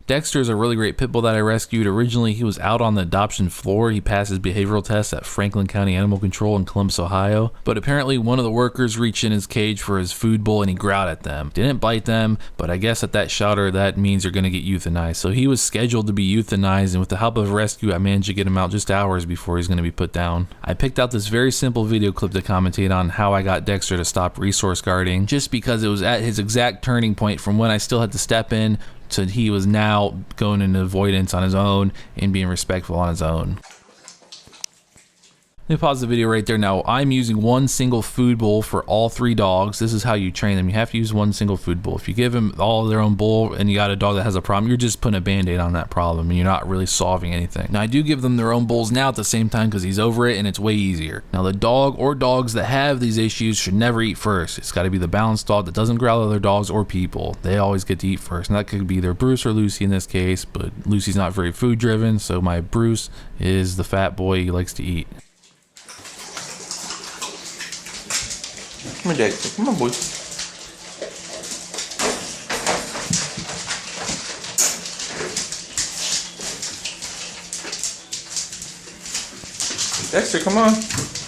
Dexter is a really great pit bull that I rescued. Originally, he was out on the adoption floor. He passed his behavioral test at Franklin County Animal Control in Columbus, Ohio. But apparently, one of the workers reached in his cage for his food bowl and he growled at them. Didn't bite them, but I guess at that shelter, that means you're going to get euthanized. So he was scheduled to be euthanized, and with the help of a rescue, I managed to get him out just hours before he's going to be put down. I picked out this very simple video clip to commentate on how I got Dexter to stop resource guarding, just because it was at his exact turning point from when I still had to step in to he was now going into avoidance on his own and being respectful on his own. Let me pause the video right there. Now, I'm using one single food bowl for all 3 dogs. This is how you train them. You have to use one single food bowl. If you give them all their own bowl and you got a dog that has a problem, you're just putting a band-aid on that problem and you're not really solving anything. Now, I do give them their own bowls now at the same time because he's over it and it's way easier. Now, the dog or dogs that have these issues should never eat first. It's got to be the balanced dog that doesn't growl at other dogs or people. They always get to eat first. And that could be either Bruce or Lucy in this case, but Lucy's not very food driven, so my Bruce is the fat boy. He likes to eat. Come on, Dexter. Come on, boy. Dexter, come on.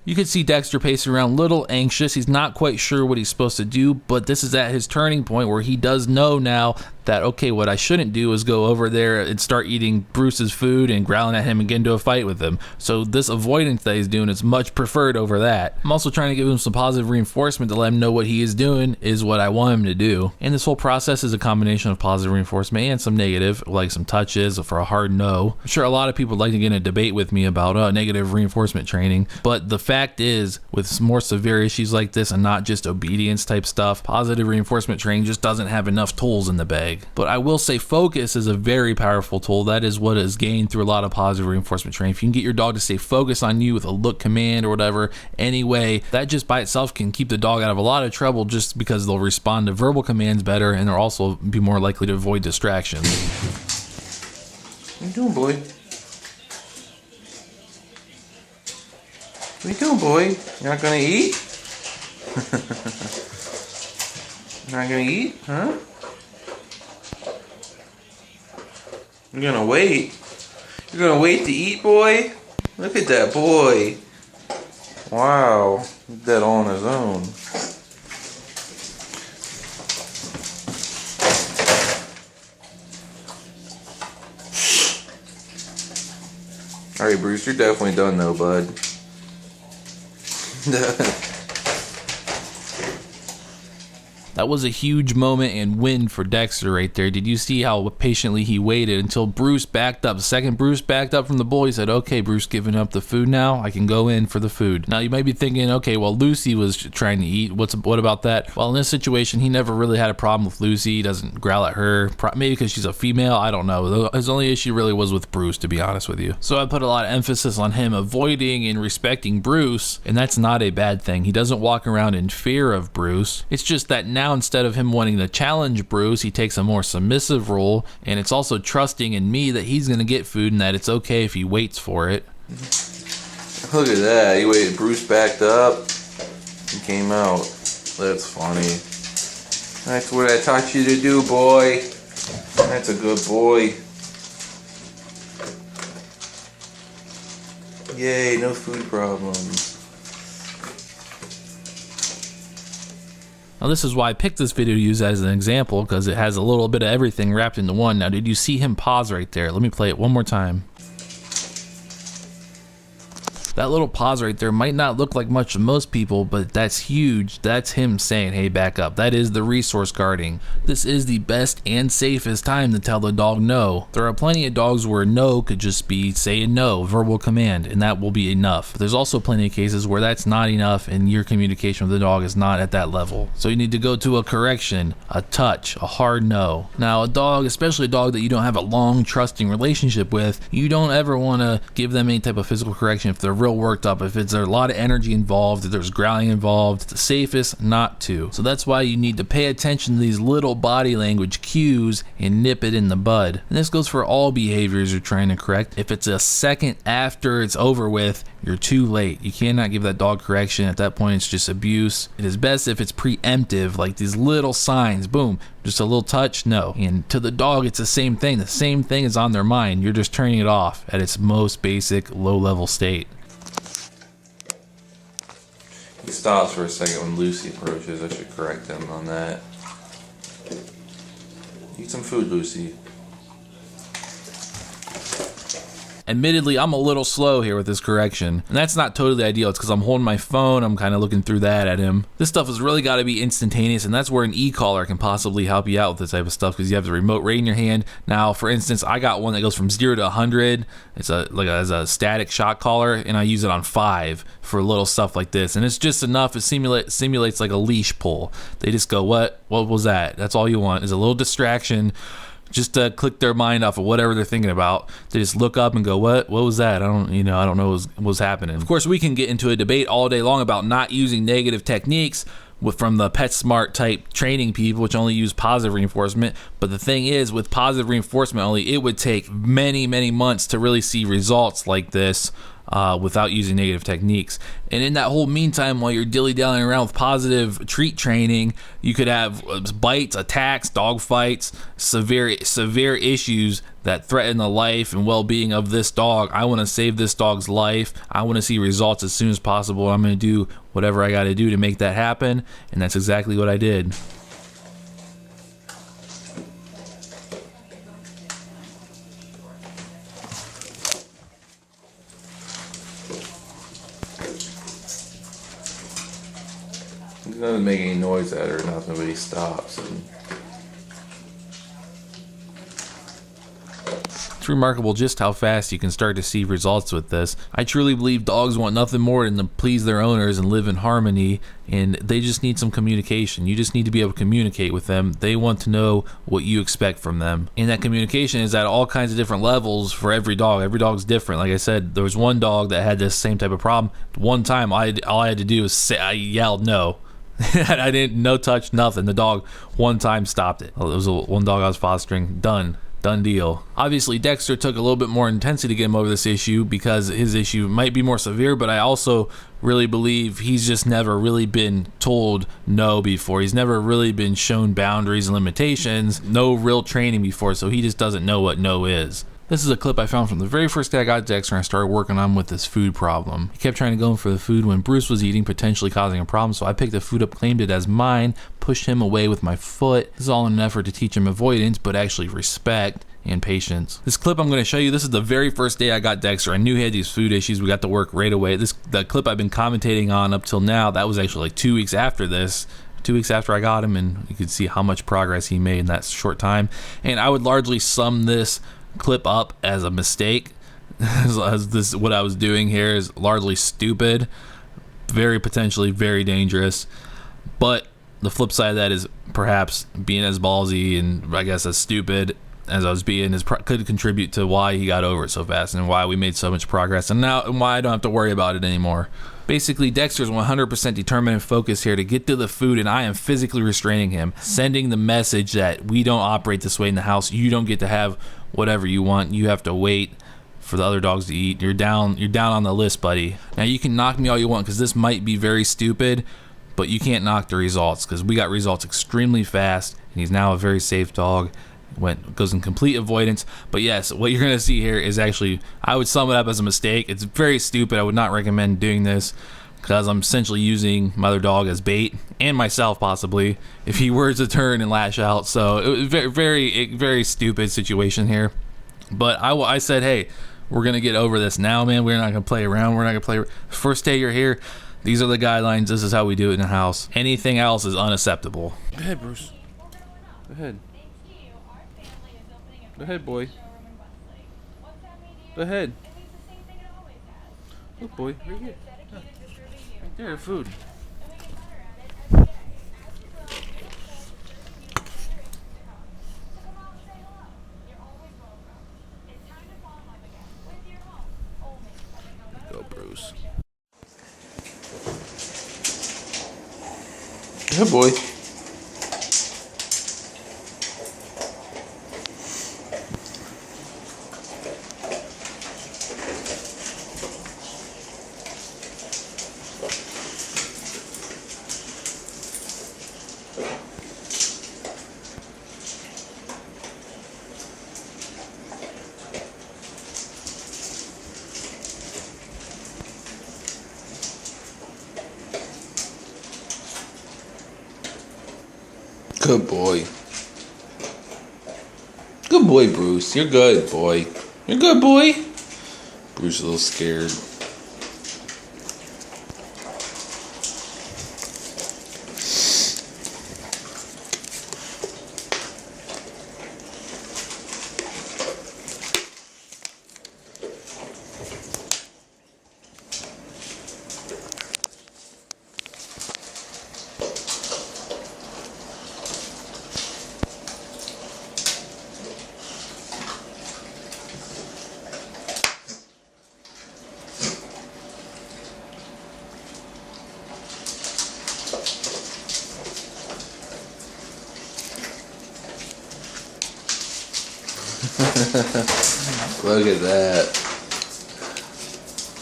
You can see Dexter pacing around, a little anxious. He's not quite sure what he's supposed to do, but this is at his turning point where he does know now that, okay, what I shouldn't do is go over there and start eating Bruce's food and growling at him and get into a fight with him. So this avoidance that he's doing is much preferred over that. I'm also trying to give him some positive reinforcement to let him know what he is doing is what I want him to do. And this whole process is a combination of positive reinforcement and some negative, like some touches for a hard no. I'm sure a lot of people would like to get in a debate with me about negative reinforcement training, but the fact is, with more severe issues like this and not just obedience type stuff, positive reinforcement training just doesn't have enough tools in the bag. But I will say focus is a very powerful tool. That is what is gained through a lot of positive reinforcement training. If you can get your dog to stay focused on you with a look command or whatever, anyway, that just by itself can keep the dog out of a lot of trouble just because they'll respond to verbal commands better and they'll also be more likely to avoid distractions. What you doing, boy? What you doing, boy? You're not gonna eat? You're not gonna eat, huh? You're gonna wait. You're gonna wait to eat, boy? Look at that boy. Wow, he did that all on his own. Alright, Bruce, you're definitely done though, bud. That was a huge moment and win for Dexter right there. Did you see how patiently he waited until Bruce backed up? The second Bruce backed up from the bull, he said, okay, Bruce giving up the food now. I can go in for the food. Now you might be thinking, okay, well, Lucy was trying to eat. What about that? Well, in this situation, he never really had a problem with Lucy. He doesn't growl at her. Maybe because she's a female. I don't know. His only issue really was with Bruce, to be honest with you. So I put a lot of emphasis on him avoiding and respecting Bruce, and that's not a bad thing. He doesn't walk around in fear of Bruce. It's just that now instead of him wanting to challenge Bruce, he takes a more submissive role, and it's also trusting in me that he's going to get food and that it's okay if he waits for it. Look at that. He waited. Bruce backed up. He came out. That's funny. That's what I taught you to do, boy. That's a good boy. Yay, no food problems. Now this is why I picked this video to use as an example, because it has a little bit of everything wrapped into one. Now did you see him pause right there? Let me play it one more time. That little pause right there might not look like much to most people, but that's huge. That's him saying, hey, back up. That is the resource guarding. This is the best and safest time to tell the dog no. There are plenty of dogs where no could just be saying no, verbal command, and that will be enough. But there's also plenty of cases where that's not enough and your communication with the dog is not at that level. So you need to go to a correction, a touch, a hard no. Now a dog, especially a dog that you don't have a long trusting relationship with, you don't ever want to give them any type of physical correction if they're real worked up. If there's a lot of energy involved, if there's growling involved, it's the safest not to. So that's why you need to pay attention to these little body language cues and nip it in the bud. And this goes for all behaviors you're trying to correct. If it's a second after it's over with, you're too late. You cannot give that dog correction. At that point, it's just abuse. It is best if it's preemptive, like these little signs, boom, just a little touch, no. And to the dog, it's the same thing. The same thing is on their mind. You're just turning it off at its most basic, low-level state. He stops for a second when Lucy approaches. I should correct him on that. Eat some food, Lucy. Admittedly, I'm a little slow here with this correction, and that's not totally ideal. It's because I'm holding my phone, I'm kind of looking through that at him. This stuff has really got to be instantaneous, and that's where an e-collar can possibly help you out with this type of stuff, because you have the remote right in your hand. Now, for instance, I got one that goes from 0 to 100. It's as a static shock collar, and I use it on 5 for little stuff like this, and it's just enough. It simulates like a leash pull. They just go, what was that? That's all you want, is a little distraction, just to click their mind off of whatever they're thinking about. They just look up and go, what was that? I don't know what was happening. Of course, we can get into a debate all day long about not using negative techniques from the PetSmart type training people, which only use positive reinforcement. But the thing is, with positive reinforcement only, it would take many, many months to really see results like this without using negative techniques. And in that whole meantime, while you're dilly-dallying around with positive treat training, you could have bites, attacks, dog fights, severe issues that threaten the life and well-being of this dog. I want to save this dog's life. I want to see results as soon as possible. I'm going to do whatever I got to do to make that happen, and that's exactly what I did. He doesn't make any noise at her or nothing, but he stops. And it's remarkable just how fast you can start to see results with this. I truly believe dogs want nothing more than to please their owners and live in harmony, and they just need some communication. You just need to be able to communicate with them. They want to know what you expect from them. And that communication is at all kinds of different levels for every dog. Every dog's different. Like I said, there was one dog that had this same type of problem. One time, all I had to do was say, I yelled no. I didn't, no touch, nothing. The dog one time stopped it. It was one dog I was fostering. Done deal. Obviously, Dexter took a little bit more intensity to get him over this issue because his issue might be more severe, but I also really believe he's just never really been told no before. He's never really been shown boundaries and limitations, no real training before, so he just doesn't know what no is. This is a clip I found from the very first day I got Dexter and I started working on him with this food problem. He kept trying to go in for the food when Bruce was eating, potentially causing a problem, so I picked the food up, claimed it as mine, pushed him away with my foot. This is all in an effort to teach him avoidance, but actually respect and patience. This clip I'm going to show you, this is the very first day I got Dexter. I knew he had these food issues. We got to work right away. The clip I've been commentating on up till now, that was actually like 2 weeks after this. 2 weeks after I got him, and you could see how much progress he made in that short time. And I would largely sum this clip up as a mistake. As this, what I was doing here is largely stupid, very potentially very dangerous, but the flip side of that is perhaps being as ballsy and I guess as stupid as I was being could contribute to why he got over it so fast and why we made so much progress, and why I don't have to worry about it anymore. Basically, Dexter's 100% determined and focused here to get to the food, and I am physically restraining him, sending the message that we don't operate this way in the house. You don't get to have whatever you want. You have to wait for the other dogs to eat. You're down on the list, buddy. Now, you can knock me all you want because this might be very stupid, but you can't knock the results because we got results extremely fast, and he's now a very safe dog. Goes in complete avoidance. But yes, what you're gonna see here is actually, I would sum it up as a mistake. It's very stupid. I would not recommend doing this because I'm essentially using my other dog as bait, and myself possibly, if he were to turn and lash out. So it was very stupid situation here. But I said, hey, we're gonna get over this now, man. We're not gonna play around. We're not gonna play. First day you're here, these are the guidelines. This is how we do it in the house. Anything else is unacceptable. Go ahead, Bruce. Go ahead. Go ahead, boy. Go ahead. Look, boy, right here. Right there, food. Go, Bruce. Good boy. Good boy. Good boy, Bruce. You're good, boy. You're good, boy. Bruce is a little scared. Look at that.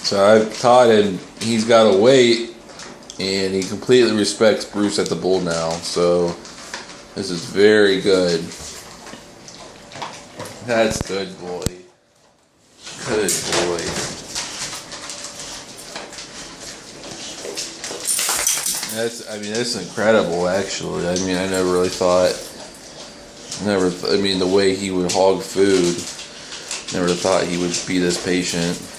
So I've taught him he's got to wait, and he completely respects Bruce at the bull now. So this is very good. That's good, boy. Good boy. That's incredible, actually. I mean, I never really thought. I mean, the way he would hog food, never thought he would be this patient.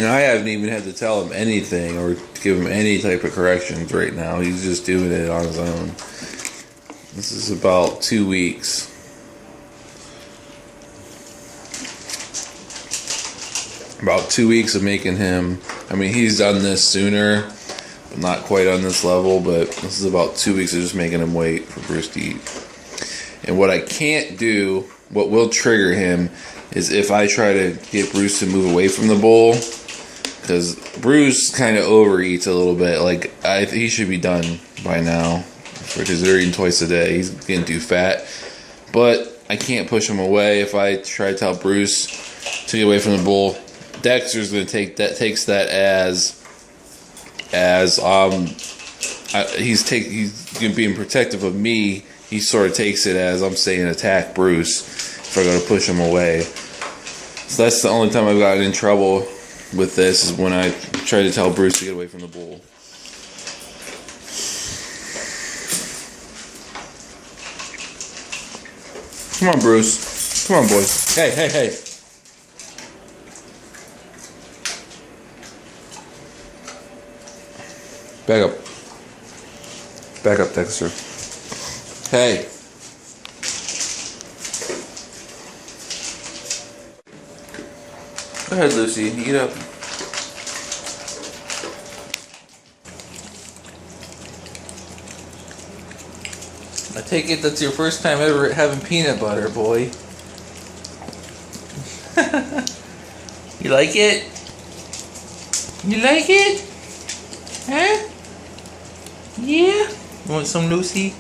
I haven't even had to tell him anything or give him any type of corrections right now. He's just doing it on his own. This is about 2 weeks. About 2 weeks of making him. I mean, he's done this sooner, but not quite on this level. But this is about 2 weeks of just making him wait for Bruce to eat. And what I can't do, what will trigger him, is if I try to get Bruce to move away from the bowl, because Bruce kind of overeats a little bit. Like, he should be done by now, because they're eating twice a day. He's getting too fat. But I can't push him away. If I try to tell Bruce to get away from the bowl, Dexter's going to takes that he's being protective of me. He sort of takes it as I'm saying attack Bruce if I go to push him away. So that's the only time I've gotten in trouble with this, is when I try to tell Bruce to get away from the bull. Come on, Bruce. Come on, boy. Hey. Back up, Dexter. Hey. Go ahead, Lucy. Eat up. I take it that's your first time ever having peanut butter, boy. You like it? You like it? Huh? Yeah? You want some, Lucy?